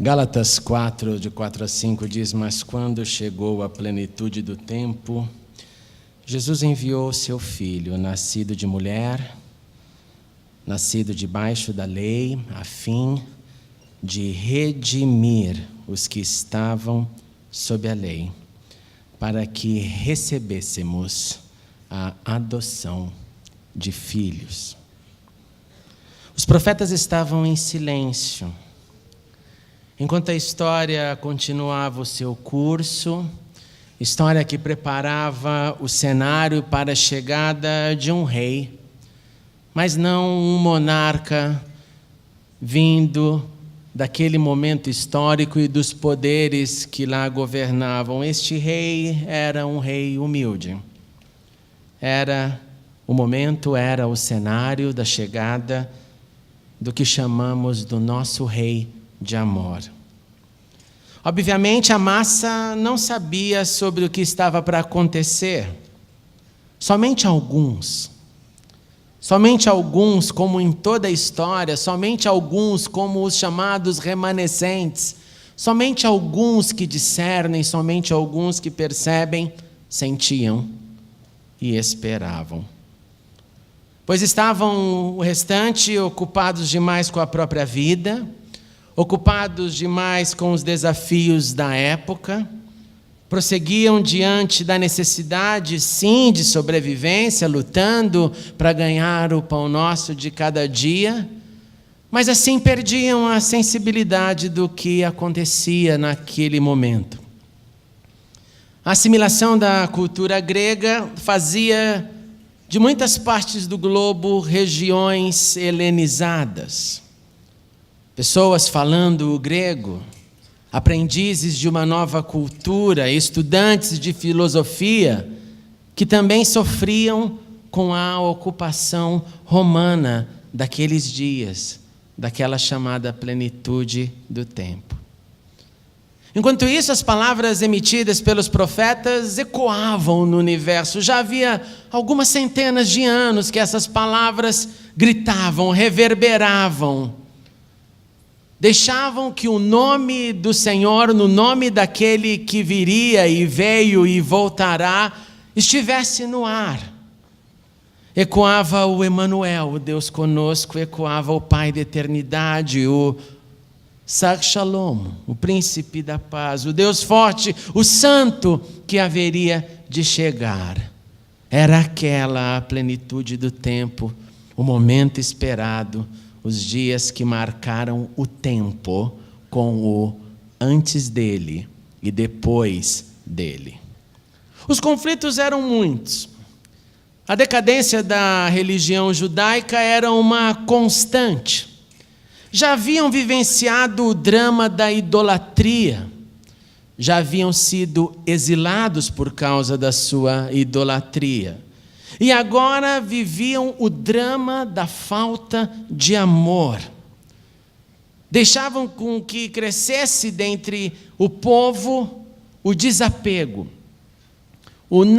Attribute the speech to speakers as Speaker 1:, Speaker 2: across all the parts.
Speaker 1: Gálatas 4, de 4 a 5 diz: Mas quando chegou a plenitude do tempo, Jesus enviou seu Filho, nascido de mulher, nascido debaixo da lei, a fim de redimir os que estavam sob a lei, para que recebêssemos a adoção de filhos. Os profetas estavam em silêncio, enquanto a história continuava o seu curso, história que preparava o cenário para a chegada de um rei, mas não um monarca vindo daquele momento histórico e dos poderes que lá governavam. Este rei era um rei humilde. Era o cenário da chegada do que chamamos do nosso rei de amor. Obviamente, a massa não sabia sobre o que estava para acontecer. Somente alguns, como em toda a história, somente alguns, como os chamados remanescentes, somente alguns que discernem, somente alguns que percebem, sentiam e esperavam. Pois estavam o restante ocupados demais com a própria vida, ocupados demais com os desafios da época, prosseguiam diante da necessidade, sim, de sobrevivência, lutando para ganhar o pão nosso de cada dia, mas assim perdiam a sensibilidade do que acontecia naquele momento. A assimilação da cultura grega fazia de muitas partes do globo regiões helenizadas. Pessoas falando o grego, aprendizes de uma nova cultura, estudantes de filosofia, que também sofriam com a ocupação romana daqueles dias, daquela chamada plenitude do tempo. Enquanto isso, as palavras emitidas pelos profetas ecoavam no universo. Já havia algumas centenas de anos que essas palavras gritavam, reverberavam. Deixavam que o nome do Senhor, no nome daquele que viria e veio e voltará, estivesse no ar. Ecoava o Emanuel, o Deus conosco, ecoava o Pai da eternidade, o Sar Shalom, o príncipe da paz, o Deus forte, o santo que haveria de chegar. Era aquela a plenitude do tempo, o momento esperado, os dias que marcaram o tempo com o antes dele e depois dele. Os conflitos eram muitos. A decadência da religião judaica era uma constante. Já haviam vivenciado o drama da idolatria, já haviam sido exilados por causa da sua idolatria. E agora viviam o drama da falta de amor. Deixavam com que crescesse dentre o povo o desapego,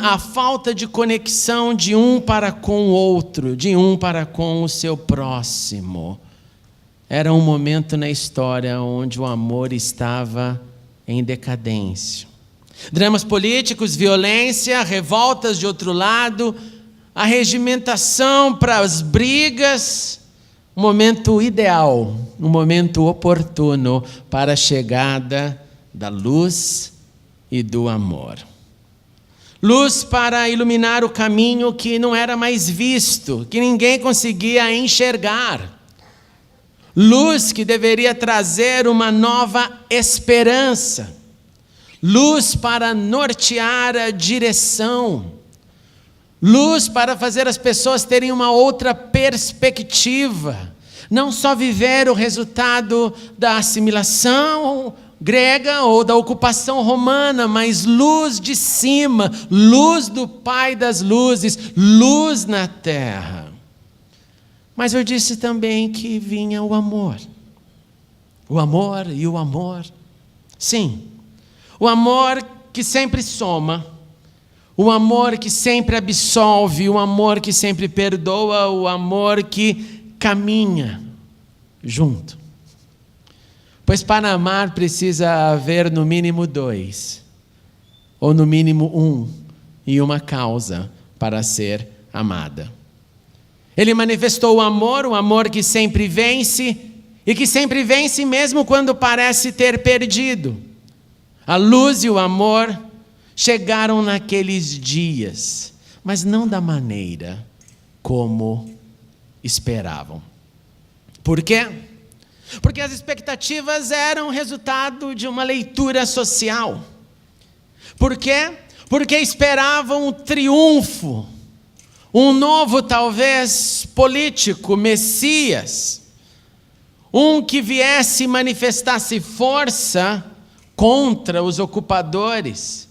Speaker 1: a falta de conexão de um para com o outro, de um para com o seu próximo. Era um momento na história onde o amor estava em decadência. Dramas políticos, violência, revoltas de outro lado, arregimentação para as brigas, um momento ideal, um momento oportuno para a chegada da luz e do amor. Luz para iluminar o caminho que não era mais visto, que ninguém conseguia enxergar. Luz que deveria trazer uma nova esperança. Luz para nortear a direção. Luz para fazer as pessoas terem uma outra perspectiva. Não só viver o resultado da assimilação grega ou da ocupação romana, mas luz de cima, luz do Pai das luzes, luz na terra. Mas eu disse também que vinha o amor. O amor e o amor. Sim, o amor que sempre soma, o amor que sempre absolve, o amor que sempre perdoa, o amor que caminha junto. Pois para amar precisa haver no mínimo 2, ou no mínimo 1, e uma causa para ser amada. Ele manifestou o amor que sempre vence, e que sempre vence mesmo quando parece ter perdido. A luz e o amor chegaram naqueles dias, mas não da maneira como esperavam. Por quê? Porque as expectativas eram resultado de uma leitura social. Por quê? Porque esperavam o triunfo, um novo, talvez, político, Messias, um que viesse e manifestasse força contra os ocupadores,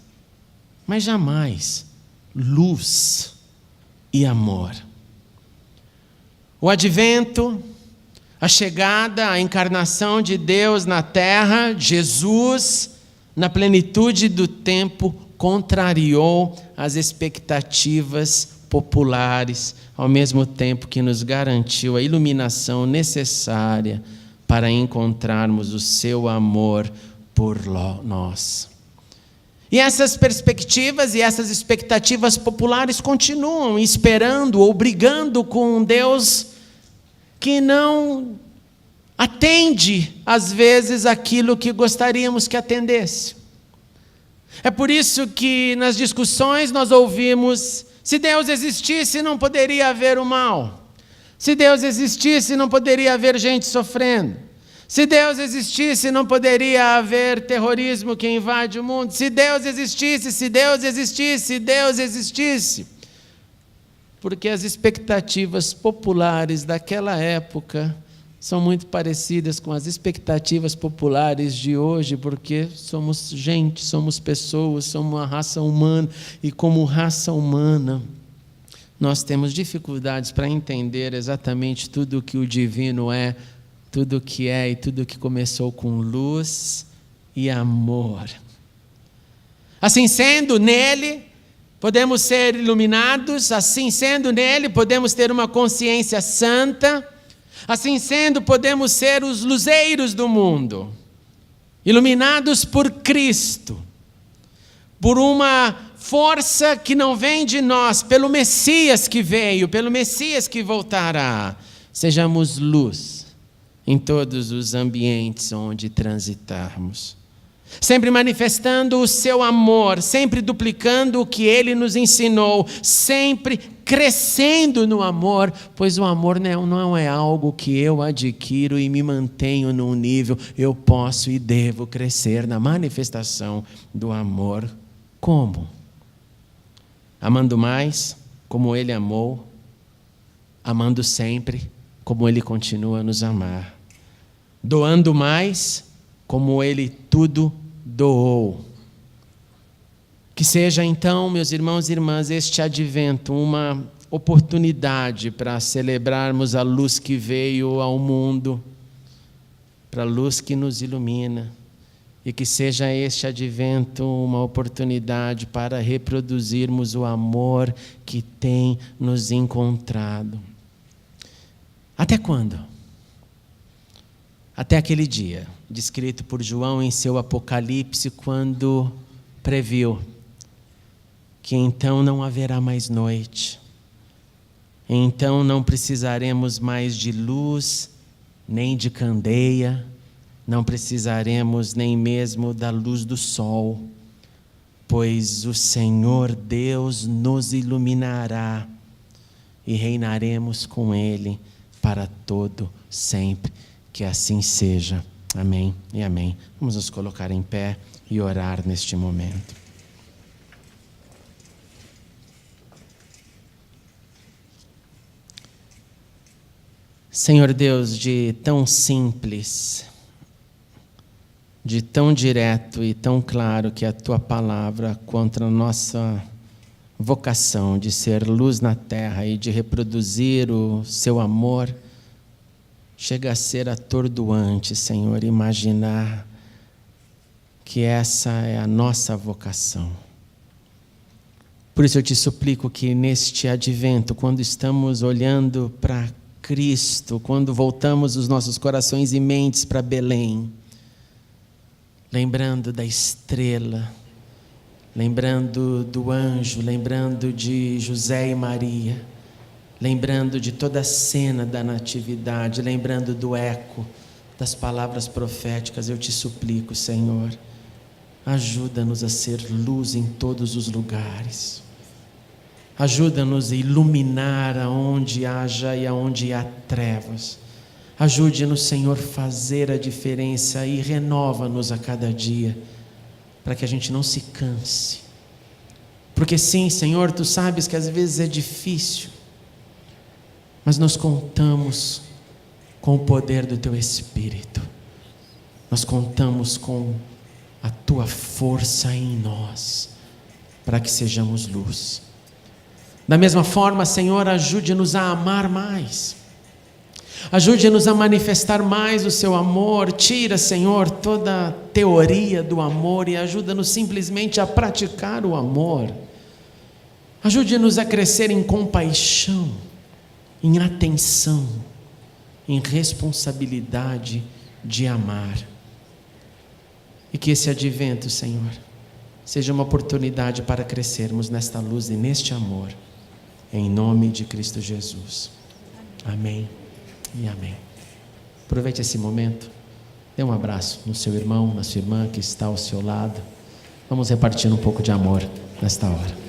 Speaker 1: mas jamais luz e amor. O advento, a chegada, a encarnação de Deus na terra, Jesus, na plenitude do tempo, contrariou as expectativas populares, ao mesmo tempo que nos garantiu a iluminação necessária para encontrarmos o seu amor por nós. E essas perspectivas e essas expectativas populares continuam esperando ou brigando com um Deus que não atende, às vezes, aquilo que gostaríamos que atendesse. É por isso que nas discussões nós ouvimos: se Deus existisse, não poderia haver o mal. Se Deus existisse, não poderia haver gente sofrendo. Se Deus existisse, não poderia haver terrorismo que invade o mundo. Se Deus existisse, se Deus existisse, se Deus existisse. Porque as expectativas populares daquela época são muito parecidas com as expectativas populares de hoje, porque somos gente, somos pessoas, somos uma raça humana, e como raça humana, nós temos dificuldades para entender exatamente tudo o que o divino é, tudo o que é e tudo o que começou com luz e amor. Assim sendo, nele podemos ser iluminados, assim sendo, nele podemos ter uma consciência santa, assim sendo, podemos ser os luzeiros do mundo, iluminados por Cristo, por uma força que não vem de nós, pelo Messias que veio, pelo Messias que voltará. Sejamos luz em todos os ambientes onde transitarmos, sempre manifestando o seu amor, sempre duplicando o que ele nos ensinou, sempre crescendo no amor, pois o amor não é algo que eu adquiro e me mantenho num nível. Eu posso e devo crescer na manifestação do amor. Como? Amando mais, como ele amou, amando sempre, como ele continua a nos amar, doando mais, como ele tudo doou. Que seja então, meus irmãos e irmãs, este advento uma oportunidade para celebrarmos a luz que veio ao mundo, para a luz que nos ilumina, e que seja este advento uma oportunidade para reproduzirmos o amor que tem nos encontrado. Até quando? Até aquele dia, descrito por João em seu Apocalipse, quando previu que então não haverá mais noite, então não precisaremos mais de luz, nem de candeia, não precisaremos nem mesmo da luz do sol, pois o Senhor Deus nos iluminará e reinaremos com Ele para todo sempre. Que assim seja. Amém e amém. Vamos nos colocar em pé e orar neste momento. Senhor Deus, de tão simples, de tão direto e tão claro que é a Tua palavra contra a nossa vocação de ser luz na terra e de reproduzir o Seu amor, chega a ser atordoante, Senhor, imaginar que essa é a nossa vocação. Por isso eu te suplico que neste advento, quando estamos olhando para Cristo, quando voltamos os nossos corações e mentes para Belém, lembrando da estrela, lembrando do anjo, lembrando de José e Maria, lembrando de toda a cena da natividade, lembrando do eco das palavras proféticas. Eu te suplico, Senhor, ajuda-nos a ser luz em todos os lugares. Ajuda-nos a iluminar aonde haja e aonde há trevas. Ajude-nos, Senhor, a fazer a diferença e renova-nos a cada dia, para que a gente não se canse. Porque sim, Senhor, Tu sabes que às vezes é difícil, mas nós contamos com o poder do Teu Espírito. Nós contamos com a Tua força em nós, para que sejamos luz. Da mesma forma, Senhor, ajude-nos a amar mais. Ajude-nos a manifestar mais o Seu amor. Tira, Senhor, toda a teoria do amor e ajuda-nos simplesmente a praticar o amor. Ajude-nos a crescer em compaixão, em atenção, em responsabilidade de amar. E que esse advento, Senhor, seja uma oportunidade para crescermos nesta luz e neste amor. Em nome de Cristo Jesus. Amém e amém. Aproveite esse momento. Dê um abraço no seu irmão, na sua irmã que está ao seu lado. Vamos repartir um pouco de amor nesta hora.